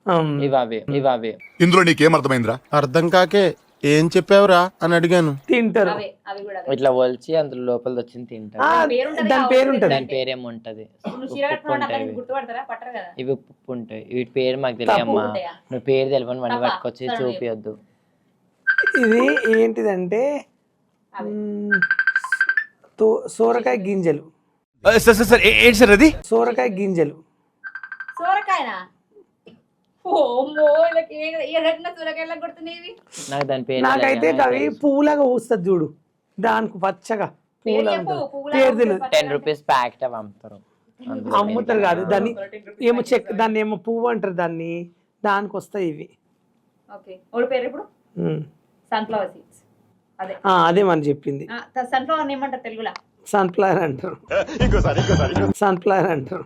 ఇవి ఇందులో నీకేం అర్థమైందిరా? అర్థం కాకే ఏం చెప్పావురా అని అడిగాను. తింటారు. ఇట్లా వలిచి అందులో లోపల వచ్చింది తింటారు. దాని పేరు ఉంటది. దాని పేరేముంటది? ఇవి ఉప్పు ఉంటాయి. వీటి పేరు మాకు తెలియమ్మా. నువ్వు పేరు తెలియని వాడిని పట్టుకొచ్చి చూపియొద్దు. ఇది ఏంటిదంటే సోరకాయ గింజలు. ఏంటి సార్ అది? సోరకాయ గింజలు. నాకైతే అవి పువ్వులాగా పూస్తుంది చూడు, దానికి పచ్చగా పేరు తెలియదు. 10 రూపీస్ ప్యాకెట్ అవి అమ్ముతారు. అమ్ముతారు కాదు దాన్ని, ఏమో దాన్ని ఏమో పువ్వు అంటారు దాన్ని, దానికి వస్తాయి ఇవి. అదే మనం చెప్పింది. సన్ఫ్లవర్ ఏమంటారు తెలుగులో? సన్ఫ్లవర్ అంటారు. సన్ఫ్లవర్ అంటారు.